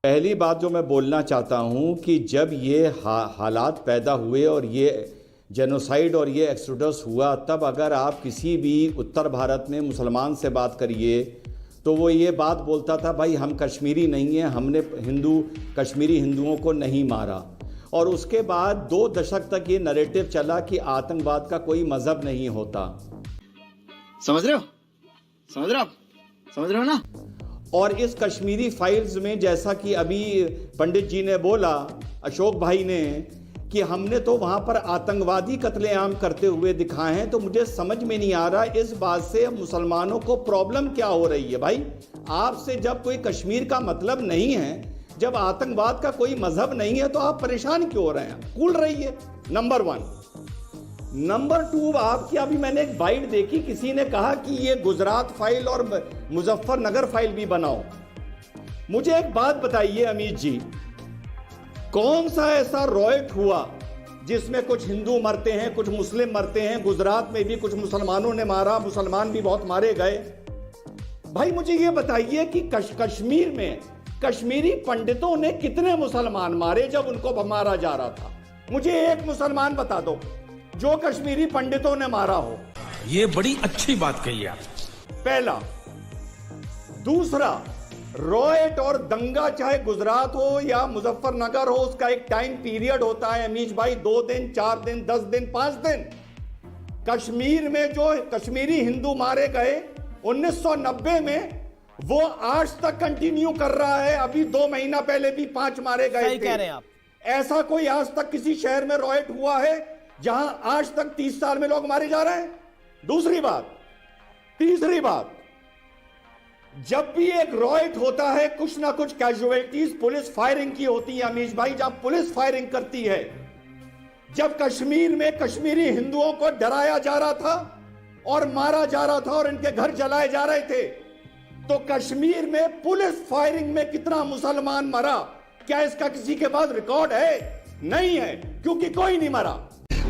पहली बात जो मैं बोलना चाहता हूं कि जब ये हालात पैदा हुए और ये जेनोसाइड और ये एक्सोडस हुआ, तब अगर आप किसी भी उत्तर भारत में मुसलमान से बात करिए तो वो ये बात बोलता था, भाई हम कश्मीरी नहीं हैं, हमने कश्मीरी हिंदुओं को नहीं मारा। और उसके बाद 2 दशक तक ये नैरेटिव चला कि आतंकवाद का कोई मजहब नहीं होता। समझ रहे हो ना? और इस कश्मीरी फाइल्स में, जैसा कि अभी पंडित जी ने बोला, अशोक भाई ने, कि हमने तो वहां पर आतंकवादी कत्लेआम करते हुए दिखाए हैं। तो मुझे समझ में नहीं आ रहा इस बात से मुसलमानों को प्रॉब्लम क्या हो रही है। भाई आपसे जब कोई कश्मीर का मतलब नहीं है, जब आतंकवाद का कोई मजहब नहीं है, तो आप परेशान क्यों हो रहे हैं? कूल रहिए, नंबर 1। नंबर 2, आपकी अभी मैंने एक बाइट देखी, किसी ने कहा कि ये गुजरात फाइल और मुजफ्फरनगर फाइल भी बनाओ। मुझे एक बात बताइए अमित जी, कौन सा ऐसा रॉयट हुआ जिसमें कुछ हिंदू मरते हैं, कुछ मुस्लिम मरते हैं? गुजरात में भी कुछ मुसलमानों ने मारा, मुसलमान भी बहुत मारे गए। भाई मुझे ये बताइए कि कश्मीर में कश्मीरी पंडितों ने कितने मुसलमान मारे जब उनको मारा जा रहा था? मुझे एक मुसलमान बता दो जो कश्मीरी पंडितों ने मारा हो। ये बड़ी अच्छी बात कही आप। पहला। दूसरा, रॉयट और दंगा चाहे गुजरात हो या मुजफ्फरनगर हो, उसका एक टाइम पीरियड होता है अमीश भाई, 2 दिन, 4 दिन, 10 दिन, 5 दिन। कश्मीर में जो कश्मीरी हिंदू मारे गए 1990 में, वो आज तक कंटिन्यू कर रहा है। अभी 2 महीना पहले भी 5 मारे गए थे। कह रहे हैं आप। ऐसा कोई आज तक किसी शहर में रॉयट हुआ है जहां आज तक 30 साल में लोग मारे जा रहे हैं? दूसरी बात। तीसरी बात, जब भी एक रॉयट होता है, कुछ ना कुछ कैजुअलिटीज पुलिस फायरिंग की होती है अमीश भाई। जब पुलिस फायरिंग करती है, जब कश्मीर में कश्मीरी हिंदुओं को डराया जा रहा था और मारा जा रहा था और इनके घर जलाए जा रहे थे, तो कश्मीर में पुलिस फायरिंग में कितना मुसलमान मरा, क्या इसका किसी के पास रिकॉर्ड है? नहीं है, क्योंकि कोई नहीं मरा।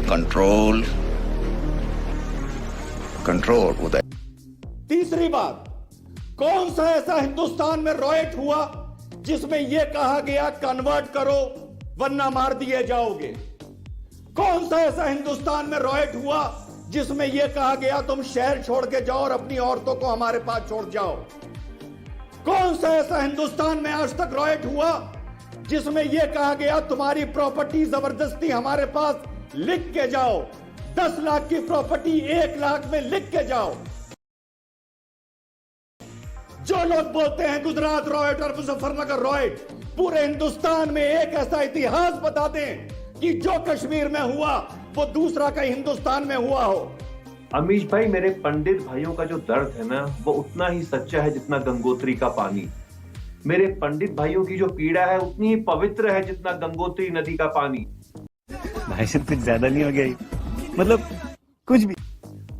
कंट्रोल उदय। तीसरी बात, कौन सा ऐसा हिंदुस्तान में रॉयट हुआ जिसमें यह कहा गया कन्वर्ट करो वरना मार दिए जाओगे? कौन सा ऐसा हिंदुस्तान में रॉयट हुआ जिसमें यह कहा गया तुम शहर छोड़ के जाओ और अपनी औरतों को हमारे पास छोड़ जाओ? कौन सा ऐसा हिंदुस्तान में आज तक रॉयट हुआ जिसमें यह कहा गया तुम्हारी प्रॉपर्टी जबरदस्ती हमारे पास लिख के जाओ, 10 लाख की प्रॉपर्टी 1 लाख में लिख के जाओ? जो लोग बोलते हैं गुजरात रॉयट और मुजफ्फरनगर रॉयट, पूरे हिंदुस्तान में एक ऐसा इतिहास बता दें कि जो कश्मीर में हुआ वो दूसरा कहीं हिंदुस्तान में हुआ हो। अमीश भाई, मेरे पंडित भाइयों का जो दर्द है ना, वो उतना ही सच्चा है जितना गंगोत्री का पानी। मेरे पंडित भाइयों की जो पीड़ा है उतनी ही पवित्र है जितना गंगोत्री नदी का पानी। भाई से कुछ ज्यादा नहीं हो गया, मतलब कुछ भी।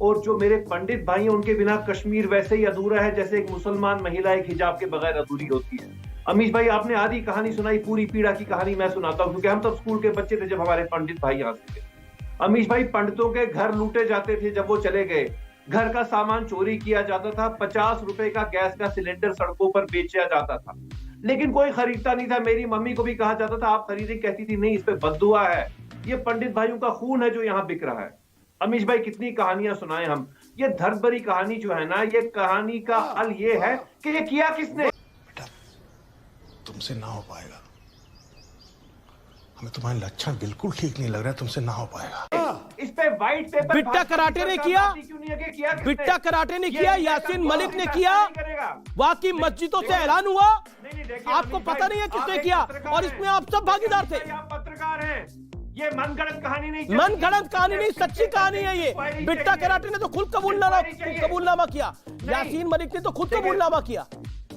और जो मेरे पंडित भाई हैं, उनके बिना कश्मीर वैसे ही अधूरा है जैसे एक मुसलमान महिला एक हिजाब के बगैर अधूरी होती है। अमीश भाई, आपने आधी कहानी सुनाई, पूरी पीड़ा की कहानी मैं सुनाता हूँ, क्योंकि हम तब स्कूल के बच्चे थे जब हमारे पंडित भाई यहाँ थे। अमीश भाई, पंडितों के घर लूटे जाते थे जब वो चले गए, घर का सामान चोरी किया जाता था, 50 रुपए का गैस का सिलेंडर सड़कों पर बेचा जाता था, लेकिन कोई खरीदता नहीं था। मेरी मम्मी को भी कहा जाता था आप खरीदें, कहती थी नहीं, इस पे बद्दुआ है। ये पंडित भाइयों का खून है जो यहाँ बिक रहा है। अमीश भाई, कितनी कहानियां सुनाएं हम। ये दर्द भरी कहानी जो है ना, ये कहानी का हल ये है कि ये किया किसने। बेटा, तुमसे ना हो पाएगा, हमें तुम्हारे लक्षण बिल्कुल ठीक नहीं लग रहा है, तुमसे ना हो पाएगा। इस पे व्हाइट पेपर बिट्टा कराटे ने किया, बिट्टा कराटे ने किया, यासीन मलिक ने किया, वाकई मस्जिदों से ऐलान हुआ। आपको पता नहीं है किसने किया, और इसमें आप सब भागीदार थे। आप पत्रकार हैं, ये मनगढ़ंत कहानी नहीं, मनगढ़ंत कहानी नहीं, सच्ची कहानी है ये। बिट्टा कराटे ने तो खुद कबूलनामा किया, यासीन मलिक ने तो खुद कबूलनामा किया।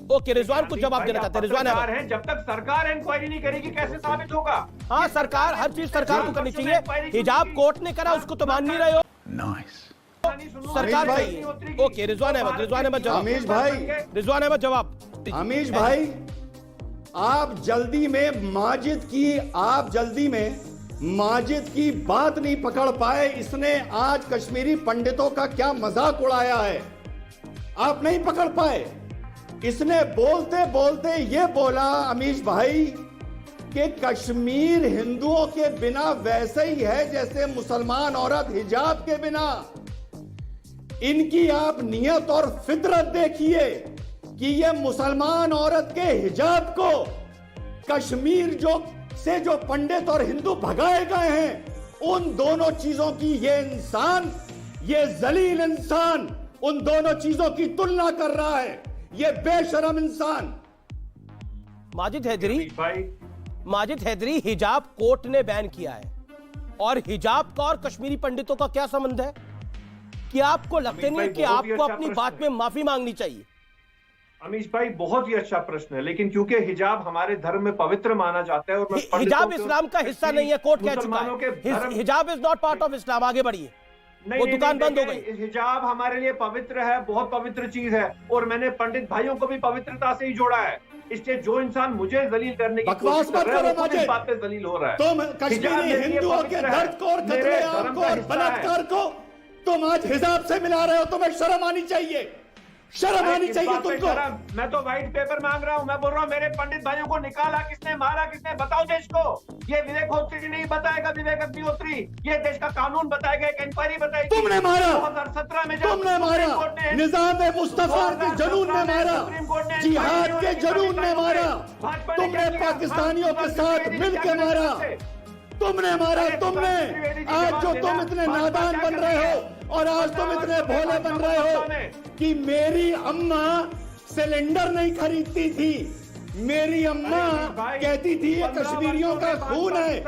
ओके, रिजवान कुछ जवाब देना चाहते हैं। रिजवान है, जब तक सरकार इंक्वायरी नहीं करेगी कैसे साबित होगा? हाँ, सरकार, हर चीज सरकार को करनी चाहिए। हिजाब कोर्ट ने करा, उसको तो मान नहीं रहे हो। सरकार चाहिए। ओके, रिजवान अहमद जवाब। अमीश भाई, रिजवान अहमद जवाब। अमीश भाई, आप जल्दी में माजिद की बात नहीं पकड़ पाए। इसने आज कश्मीरी पंडितों का क्या मजाक उड़ाया है, आप नहीं पकड़ पाए। इसने बोलते बोलते ये बोला अमीश भाई कि कश्मीर हिंदुओं के बिना वैसे ही है जैसे मुसलमान औरत हिजाब के बिना। इनकी आप नियत और फितरत देखिए कि ये मुसलमान औरत के हिजाब को कश्मीर जो पंडित और हिंदू भगाए गए हैं, उन दोनों चीजों की ये इंसान, ये जलील इंसान उन दोनों चीजों की तुलना कर रहा है। ये बेशरम इंसान। माजिद हैदरी, भाई माजिद हैदरी, हिजाब कोर्ट ने बैन किया है और हिजाब का और कश्मीरी पंडितों का क्या संबंध है? क्या आपको लगता नहीं है कि आपको अपनी बात में माफी मांगनी चाहिए? अमीश भाई बहुत ही अच्छा प्रश्न है, लेकिन क्योंकि हिजाब हमारे धर्म में पवित्र माना जाता है और मैं हिजाब इस्लाम का हिस्सा नहीं है, कोर्ट कह चुका है। हिजाब is not part of Islam. आगे बढ़िए, वो दुकान बंद हो गई। हिजाब हमारे लिए पवित्र है, बहुत पवित्र चीज है, और मैंने पंडित भाइयों को भी पवित्रता से ही जोड़ा है। इसलिए जो इंसान मुझे जलील करने की कोशिश कर रहा है वो इस बात पे जलील हो रहा है। तुम कश्मीरी हिंदुओं के दर्द को और कत्लेआम को और बलात्कार को तुम आज हिजाब से मिला रहे हो। तुम्हें शर्म आनी चाहिए, शर्म आनी चाहिए तुमको। मैं तो व्हाइट पेपर मांग रहा हूँ। मैं बोल रहा हूँ मेरे पंडित भाइयों को निकाला किसने, मारा किसने, बताओ देश को। ये विवेक होत्री नहीं बताएगा, विवेक अग्निहोत्री। ये देश का कानून बताएगा, एक इंक्वायरी बताएगी। तुमने मारा, 2017 में तुमने मारा, निजाम मुस्तफा के जुनून में मारा, जिहाद के जुनून में मारा, तुमने पाकिस्तानियों के साथ मिलकर मारा, तुमने मारा, तुमने। आज जो तुम इतने नादान बन रहे हो और आज तुम इतने भोले बन रहे हो कि मेरी अम्मा सिलेंडर नहीं खरीदती थी, मेरी अम्मा कहती थी ये कश्मीरियों का खून है।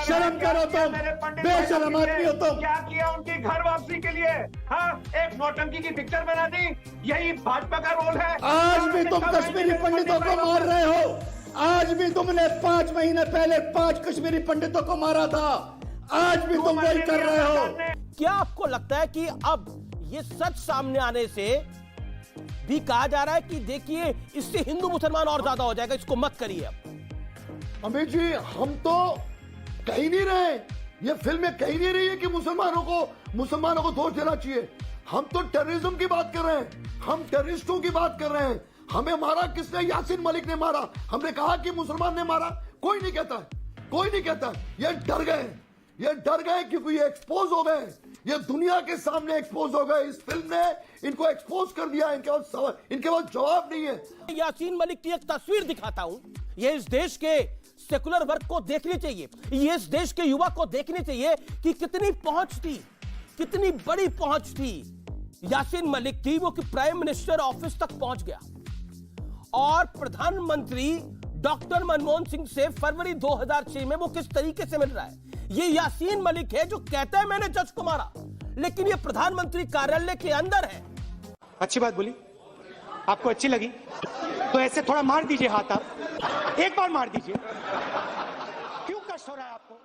शर्म करो तुम, बेशर्म आदमी हो तुम। क्या किया उनकी घर वापसी के लिए? हाँ, एक नौटंकी की पिक्चर बना दी। यही भाजपा का रोल है। आज भी तुम कश्मीरी पंडितों को मार रहे हो। आज भी तुमने 5 महीने पहले 5 कश्मीरी पंडितों को मारा था। आज भी तुम वही कर रहे हो। क्या आपको लगता है कि अब ये सच सामने आने से भी कहा जा रहा है कि देखिए इससे हिंदू मुसलमान और ज्यादा हो जाएगा, इसको मत करिए? अब अमित जी, हम तो कह ही नहीं रहे, ये फिल्में कह ही नहीं रही है कि मुसलमानों को दोष देना चाहिए। हम तो टेररिज्म की बात कर रहे हैं, हम टेररिस्टों की बात कर रहे हैं। हमें मारा किसने? यासीन मलिक ने मारा। हमने कहा कि मुसलमान ने मारा? कोई नहीं कहता, कोई नहीं कहता। ये डर गए, ये डर गए क्योंकि ये एक्सपोज हो गए, ये दुनिया के सामने एक्सपोज हो गए। इस फिल्म ने इनको एक्सपोज कर दिया। इनके पास जवाब नहीं है। यासीन मलिक की एक तस्वीर दिखाता हूं, ये इस देश के सेकुलर वर्ग को देखनी चाहिए, ये इस देश के युवा को देखनी चाहिए कि कितनी पहुंच थी, कितनी बड़ी पहुंच थी यासीन मलिक की। वो कि प्राइम मिनिस्टर ऑफिस तक पहुंच गया और प्रधानमंत्री डॉक्टर मनमोहन सिंह से फरवरी 2006 में वो किस तरीके से मिल रहा है। ये यासीन मलिक है जो कहता है मैंने जज को मारा, लेकिन ये प्रधानमंत्री कार्यालय के अंदर है। अच्छी बात बोली, आपको अच्छी लगी तो ऐसे थोड़ा मार दीजिए हाथ, आप एक बार मार दीजिए। क्यों कष्ट हो रहा है आपको?